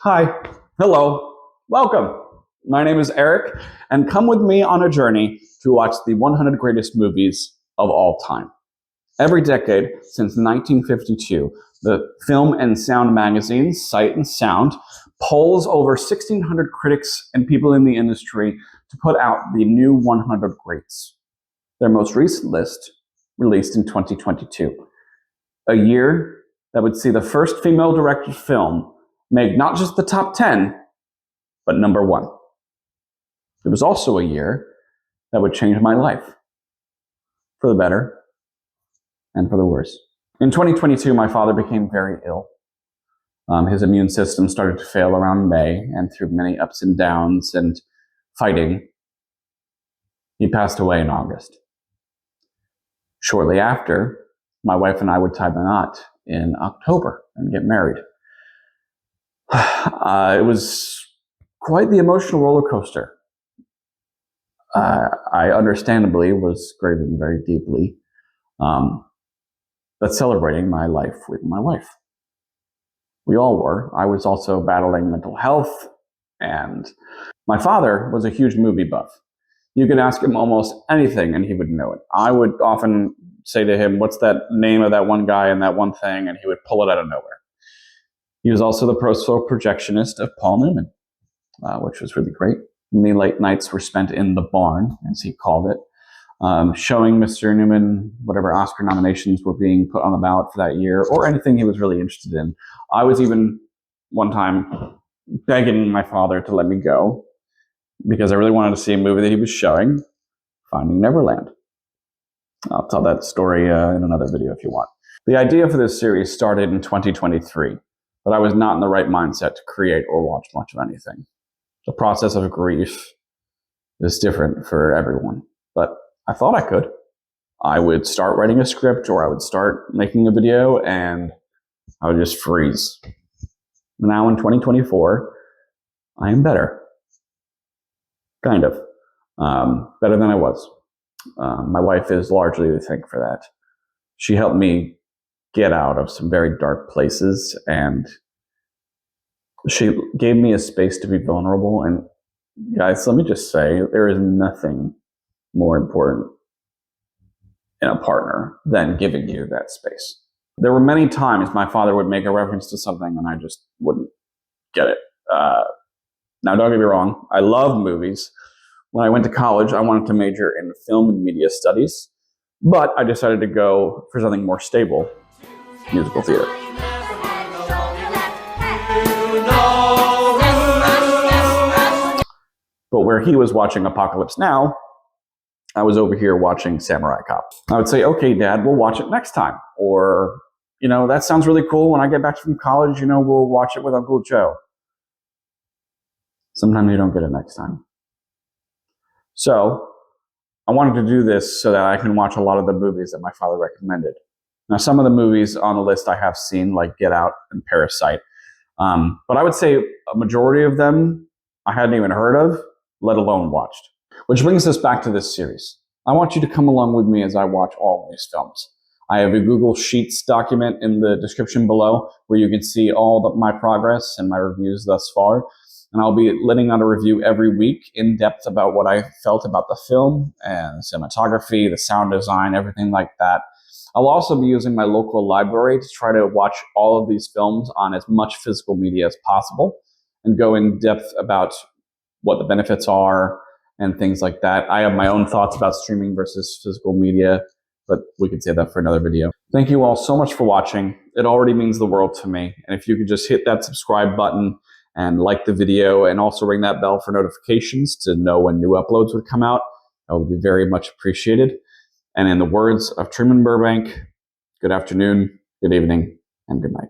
Hi, hello, welcome. My name is Eric, and come with me on a journey to watch the 100 greatest movies of all time. Every decade since 1952, the Film and Sound magazine, Sight and Sound, polls over 1,600 critics and people in the industry to put out the new 100 greats. Their most recent list, released in 2022, a year that would see the first female-directed film make not just the top 10, but number 1. It was also a year that would change my life, for the better and for the worse. In 2022, my father became very ill. His immune system started to fail around May, and through many ups and downs and fighting, he passed away in August. Shortly after, my wife and I would tie the knot in October and get married. It was quite the emotional roller coaster. I understandably was grieving very deeply, but celebrating my life with my wife. We all were. I was also battling mental health, and my father was a huge movie buff. You could ask him almost anything and he would know it. I would often say to him, "What's that name of that one guy and that one thing?" And he would pull it out of nowhere. He was also the sole projectionist of Paul Newman, which was really great. Many late nights were spent in the barn, as he called it, showing Mr. Newman whatever Oscar nominations were being put on the ballot for that year, or anything he was really interested in. I was even one time begging my father to let me go because I really wanted to see a movie that he was showing, Finding Neverland. I'll tell that story in another video if you want. The idea for this series started in 2023, but I was not in the right mindset to create or watch much of anything. The process of grief is different for everyone, but I thought I could. I would start writing a script or I would start making a video and I would just freeze. Now in 2024, I am better. Kind of. Better than I was. My wife is largely to thank for that. She helped me get out of some very dark places, and she gave me a space to be vulnerable. And guys, let me just say, there is nothing more important in a partner than giving you that space. There were many times my father would make a reference to something and I just wouldn't get it. Now, don't get me wrong, I love movies. When I went to college, I wanted to major in film and media studies, but I decided to go for something more stable, musical theater. But where he was watching Apocalypse Now, I was over here watching Samurai Cop. I would say, "Okay, Dad, we'll watch it next time." Or, "That sounds really cool. When I get back from college, we'll watch it with Uncle Joe." Sometimes you don't get it next time. So I wanted to do this so that I can watch a lot of the movies that my father recommended. Now, some of the movies on the list I have seen, like Get Out and Parasite. But I would say a majority of them I hadn't even heard of, let alone watched. Which brings us back to this series. I want you to come along with me as I watch all of these films. I have a Google Sheets document in the description below where you can see all my progress and my reviews thus far. And I'll be letting out a review every week in depth about what I felt about the film and cinematography, the sound design, everything like that. I'll also be using my local library to try to watch all of these films on as much physical media as possible and go in depth about what the benefits are and things like that. I have my own thoughts about streaming versus physical media, but we could save that for another video. Thank you all so much for watching. It already means the world to me. And if you could just hit that subscribe button and like the video and also ring that bell for notifications to know when new uploads would come out, that would be very much appreciated. And in the words of Truman Burbank, good afternoon, good evening, and good night.